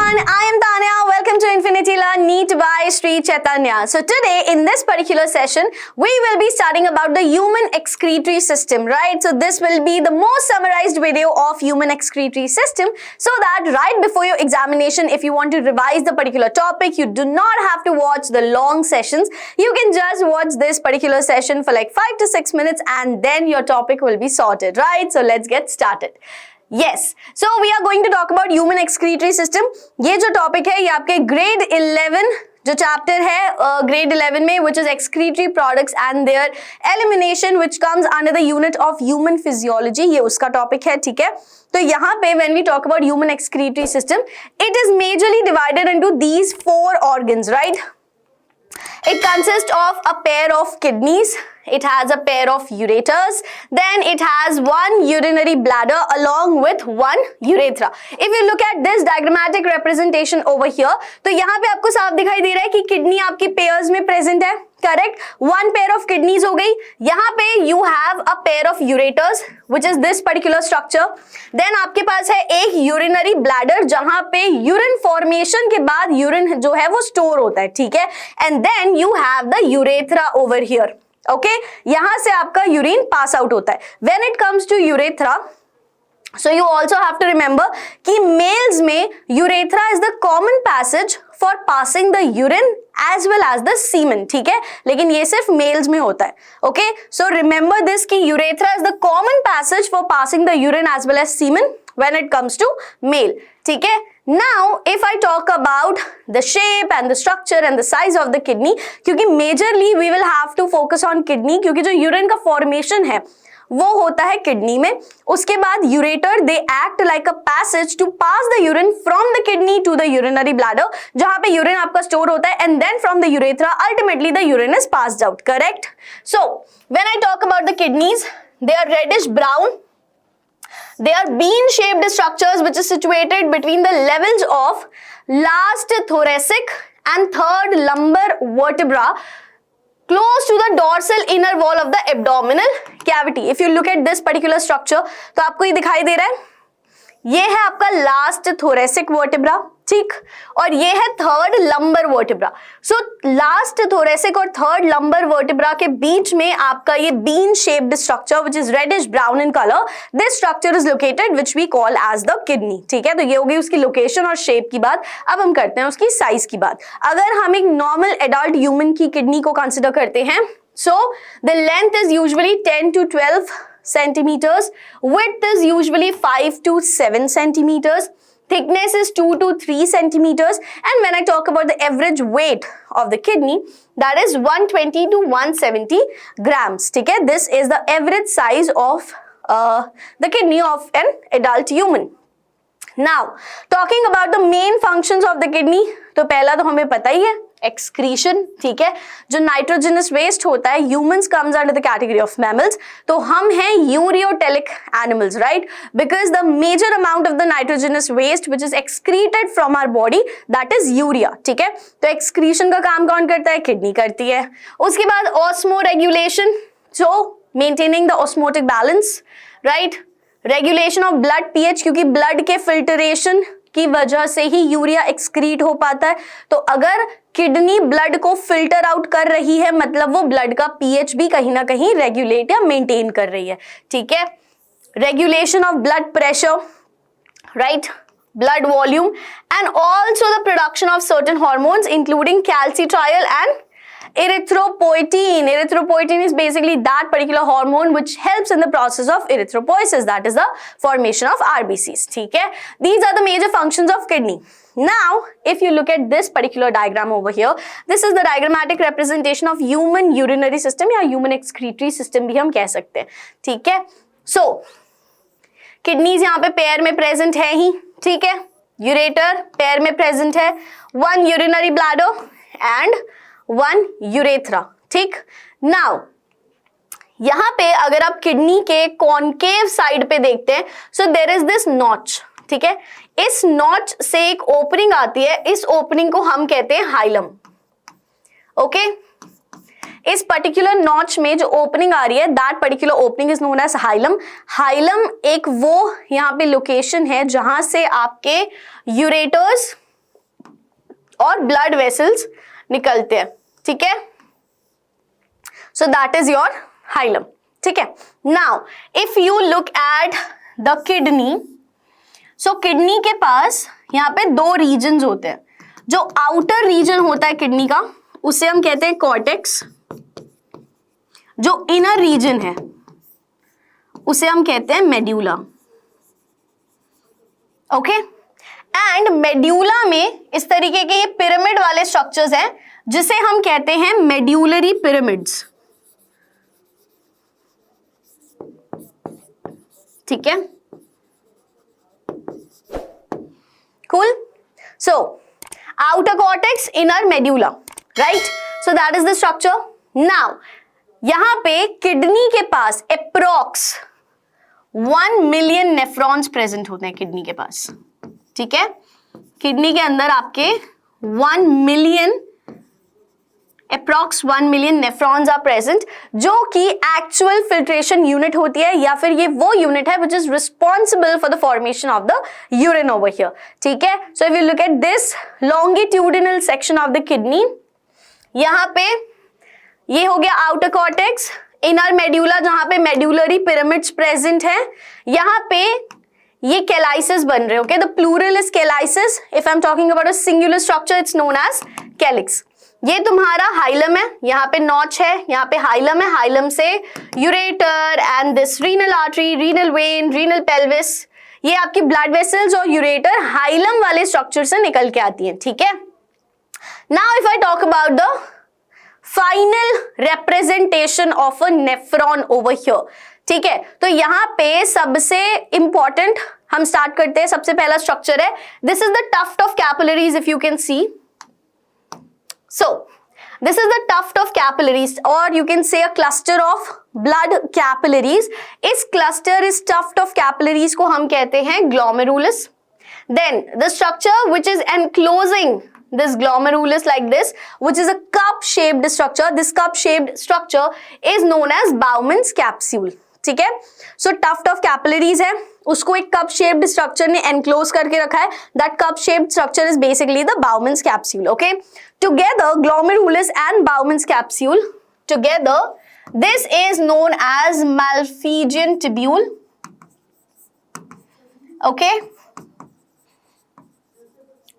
everyone, I am Tanya. Welcome to Infinity Learn NEET by Sri Chaitanya. So today in this particular session, we will be studying about the human excretory system, right? So this will be the most summarized video of human excretory system so that right before your examination, if you want to revise the particular topic, you do not have to watch the long sessions. You can just watch this particular session for like 5 to 6 minutes and then your topic will be sorted, right? So let's get started. Yes, so we are going to talk about human excretory system. ये जो topic है ये आपके grade 11 जो chapter है grade 11 में which is excretory products and their elimination which comes under the unit of human physiology, ये उसका topic है, ठीक है? तो यहाँ पे when we talk about human excretory system, it is majorly divided into these 4 organs, right? It consists of a pair of kidneys, it has a pair of ureters, then it has one urinary bladder along with one urethra. If you look at this diagrammatic representation over here, तो यहाँ पे आपको साफ दिखाई दे रहा है कि kidney आपकी पेयर्स में प्रेजेंट है, correct? One pair of kidneys हो गई, यहाँ पे you have a pair of ureters which is this particular structure. Then आपके पास है एक यूरिनरी ब्लैडर जहां पे यूरिन फॉर्मेशन के बाद यूरिन जो है वो स्टोर होता है, ठीक है? And then you have the urethra over here. Okay, यहां से आपका यूरिन पास आउट होता है. When it comes to urethra, so you also have to remember कि males में urethra is the common passage for passing the urine as well as the semen, ठीक है? लेकिन ये सिर्फ males में होता है. Okay, so remember this कि urethra is the common passage for passing the urine as well as semen when it comes to male, ठीक है? Now, if I talk about the shape and the structure and the size of the kidney, क्योंकि majorly we will have to focus on kidney क्योंकि जो urine का formation है वो होता है किडनी में. उसके बाद ureter they act like a passage to pass the urine from the kidney to the urinary bladder, जहां पे यूरिन आपका स्टोर होता है, and then from the urethra ultimately the urine is passed out, correct? So when I talk about the kidneys, they are reddish brown. They are bean-shaped structures which is situated between the levels of last thoracic and third lumbar vertebra, close to the dorsal inner wall of the abdominal cavity. If you look at this particular structure, तो आपको ये दिखाई दे रहा है, ये है आपका last thoracic vertebra, ठीक? और ये है third lumbar vertebra. So last thoracic और थर्ड लंबर वर्टिब्रा के बीच में आपका ये bean shaped structure which is reddish brown in colour, this structure is located which we call as the kidney, ठीक है? तो ये हो गई उसकी लोकेशन और शेप की बात. अब हम करते हैं उसकी साइज की बात. अगर हम एक नॉर्मल एडल्ट ह्यूमन की किडनी को कंसिडर करते हैं, so the length is usually 10 to 12 centimeters, width is usually 5 to 7 centimeters, thickness is 2 to 3 centimeters, and when I talk about the average weight of the kidney, that is 120 to 170 grams, ठीक है? This is the average size of the kidney of an adult human. Now, talking about the main functions of the kidney, तो पहला तो हमें पता ही है excretion, ठीक है? जो नाइट्रोजनस वेस्ट होता है, humans comes under the category of mammals, तो हम हैं ureotelic animals, right? Because the major amount of the nitrogenous waste which is excreted from our body that is urea, ठीक है? तो एक्सक्रीशन का काम कौन करता है? किडनी करती है. उसके बाद osmo regulation, so maintaining the osmotic balance, right? Regulation of blood pH, क्योंकि ब्लड के फिल्टरेशन की वजह से ही यूरिया एक्सक्रीट हो पाता है. तो अगर किडनी ब्लड को फिल्टर आउट कर रही है मतलब वो ब्लड का पीएच भी कहीं ना कहीं रेगुलेट या मेंटेन कर रही है, ठीक है? Regulation of blood pressure, right? Blood volume and also the production of certain hormones including calcitriol and erythropoietin. Erythropoietin is basically that particular hormone which helps in the process of erythropoiesis, that is the formation of RBCs, ठीक है? These are the major functions of kidney. Now, if you look at this particular diagram over here, this is the diagrammatic representation of human urinary system या human excretory system भी हम कह सकते हैं, ठीक है? So, kidneys यहाँ पे पेयर में प्रेजेंट है ही, ठीक है? यूरेटर पेयर में प्रेजेंट है, one urinary bladder and one urethra, ठीक? नाउ यहां पे अगर आप किडनी के कॉनकेव साइड पे देखते हैं, so there is this notch, ठीक है? इस नॉच से एक ओपनिंग आती है, इस ओपनिंग को हम कहते हैं हाइलम. ओके, इस पर्टिकुलर नॉच में जो ओपनिंग आ रही है that particular opening is known as hilum. Hilum एक वो यहाँ पे लोकेशन है जहां से आपके यूरेटर्स और ब्लड वेसल्स निकलते हैं, ठीक है। So that is your hilum, ठीक है। Now if you look at the kidney, so kidney के पास यहाँ पे दो रीजन्स होते हैं। जो आउटर रीजन होता है किडनी का उसे हम कहते हैं कॉर्टेक्स, जो इनर रीजन है उसे हम कहते हैं मेड्यूला, ओके। एंड मेड्यूला में इस तरीके के ये पिरामिड वाले स्ट्रक्चर्स हैं जिसे हम कहते हैं मेड्यूलरी पिरामिड्स, ठीक है। Cool. So, outer cortex, inner medulla, right? So that is the structure. Now, यहाँ पे किडनी के पास अप्रोक्स 1 मिलियन नेफ्रॉन्स प्रेजेंट होते हैं किडनी के पास, ठीक है। किडनी के अंदर आपके 1 million approx 1 million nephrons are present, जो कि एक्चुअल फिल्ट्रेशन यूनिट होती है, या फिर ये वो यूनिट है which is responsible for the formation of the urine over here, ठीक है। So if you look at this longitudinal section of the kidney, यहाँ पे ये हो गया आउटर कॉर्टेक्स, इनर मेड्यूला जहां पे मेड्यूलरी पिरामिड्स प्रेजेंट है, यहाँ पे ये कैलाइसिस बन रहे, okay. The plural is calyces, if I am talking about a singular structure it's known as calyx. ये तुम्हारा हाइलम है, यहाँ पे नॉच है, यहाँ पे हाइलम है, हाइलम से ureter and this renal artery, renal vein, renal pelvis, ये आपकी ब्लड वेसल्स और यूरेटर हाइलम वाले स्ट्रक्चर से निकल के आती हैं, ठीक है। Now if I talk about the final representation of a nephron over here, ठीक है। तो यहाँ पे सबसे इंपॉर्टेंट हम स्टार्ट करते हैं, सबसे पहला स्ट्रक्चर है, this is the tuft of capillaries, if you can see. So, this is the tuft of capillaries, or you can say a cluster of blood capillaries. इस cluster, इस tuft of capillaries को हम कहते हैं glomerulus. Then, the structure which is enclosing this glomerulus like this, which is a cup-shaped structure. This cup-shaped structure is known as Bowman's capsule. ठीक है। सो tuft of capillaries है, उसको एक कप शेप्ड स्ट्रक्चर ने एनक्लोज करके रखा है। That cup shaped structure is basically the Bowman's capsule, okay. Together glomerulus and Bowman's capsule together, this is known as Malpighian tubule, okay,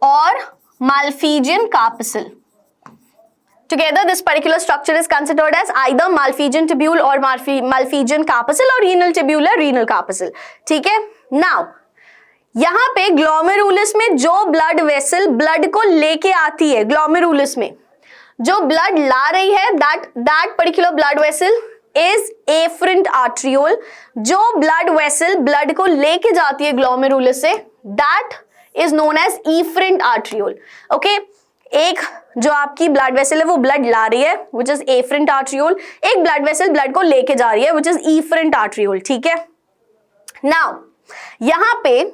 और Malpighian corpuscle. Together, this particular structure is considered as either Malpighian tubule or Malpighian corpuscle or renal tubule or renal corpuscle. ठीक है। Now, यहाँ पे glomerulus में जो blood vessel blood को लेके आती है, ग्लोमेरुलस में जो ब्लड ला रही है, that particular blood vessel is afferent arteriole. जो ब्लड वेसल ब्लड को लेके जाती है ग्लोमेरुलस से, that is known as efferent arteriole. Okay? एक जो आपकी ब्लड वेसल है वो ब्लड ला रही है विच इज एफरेंट आर्ट्रियोल, एक ब्लड वेसल ब्लड को लेके जा रही है विच इज इफरेंट आर्ट्रियोल, ठीक है। नाउ यहाँ पे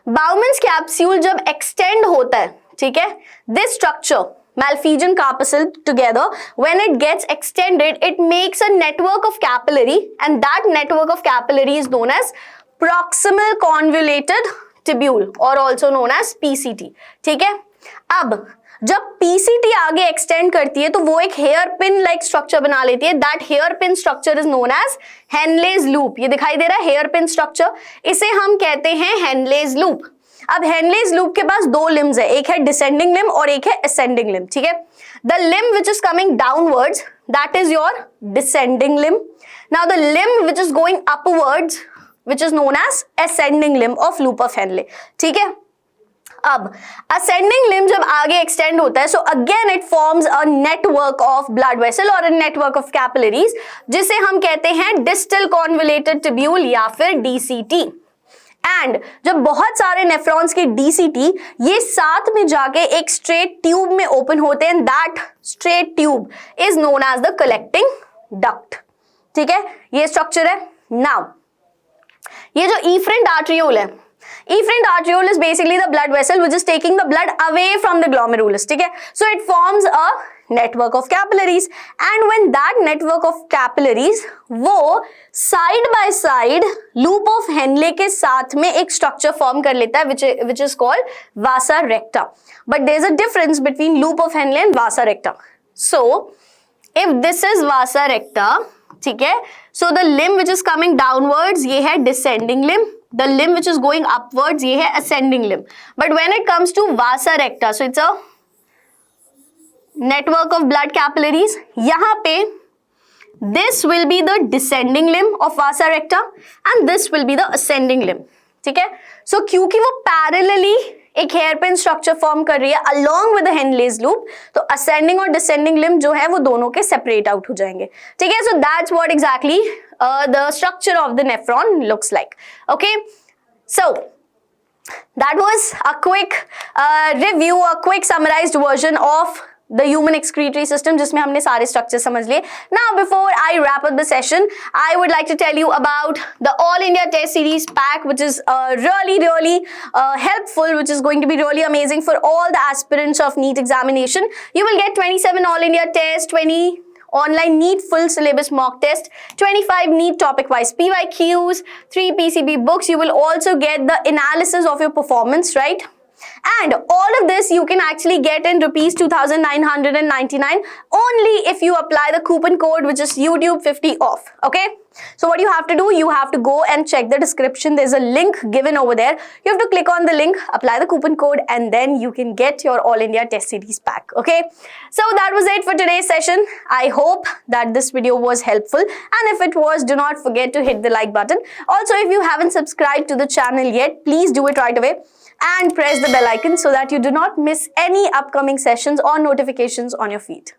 बाउमन्स कैप्सूल जब एक्सटेंड होता है, ठीक है, this structure Malpighian corpuscle together, when it gets extended, it makes a network of capillary, and that network of capillary is known as proximal convoluted tubule or also known as PCT, ठीक है। अब जब PCT आगे extend करती है तो वो एक हेयर पिन लाइक स्ट्रक्चर बना लेती है। That hairpin structure is known as Henle's loop. ये दिखाई दे रहा है हेयर पिन स्ट्रक्चर, इसे हम कहते हैं हेनलेज लूप। अब हेनलेज लूप के पास दो लिम्स है, एक है डिसेंडिंग लिम और एक है असेंडिंग लिम, ठीक है। The limb which is coming downwards, that is your descending limb. Now the limb which is going upwards, which is known as ascending limb of loop of Henle, ठीक है। अब ascending लिम जब आगे extend होता है, so again it forms a network of blood vessel और a network of capillaries, जिसे हम कहते हैं डिस्टल कॉन्वोलेटेड ट्यूब्यूल या फिर डीसीटी। एंड जब बहुत सारे नेफ्रॉन्स के डीसीटी ये साथ में जाके एक स्ट्रेट ट्यूब में ओपन होते हैं, that straight tube is known as the collecting duct, ठीक है। ये स्ट्रक्चर है। नाउ ये जो इफरेंट आर्ट्रियोल है, Efferent arteriole is basically the blood vessel which is taking the blood away from the glomerulus. ठीक है? So it forms a network of capillaries, and when that network of capillaries वो side by side loop of Henle के साथ में एक structure form कर लेता है which is called vasa recta. But there is a difference between loop of Henle and vasa recta. So if this is vasa recta, ठीक है, so the limb which is coming downwards ये है descending limb, the limb which is going upwards ये है ascending limb. But when it comes to vasa recta, so it's a network of blood capillaries. यहाँ पे this will be the descending limb of vasa recta and this will be the ascending limb. ठीक है, so क्योंकि वो parallelly एक hairpin structure form कर रही है along with the Henle's loop, तो ascending और descending limb जो है वो दोनों के separate out हो जाएंगे. ठीक है, so that's what exactly the structure of the nephron looks like. Okay, so that was a quick review, a quick summarized version of the human excretory system जिसमें हमने सारे structures समझ लिए. Now before I wrap up the session, I would like to tell you about the All India Test Series pack, which is really helpful, which is going to be really amazing for all the aspirants of NEET examination. You will get 27 All India tests, 20 online NEET full syllabus mock test, 25 NEET topic wise PYQs, 3 PCB books. You will also get the analysis of your performance, right? And all of this you can actually get in rupees 2,999 only if you apply the coupon code which is YouTube 50 off. Okay, so what you have to do, you have to go and check the description. There's a link given over there. You have to click on the link, apply the coupon code, and then you can get your All India Test Series pack. Okay, so that was it for today's session. I hope that this video was helpful, and if it was, do not forget to hit the like button. Also, if you haven't subscribed to the channel yet, please do it right away and press the bell icon so that you do not miss any upcoming sessions or notifications on your feed.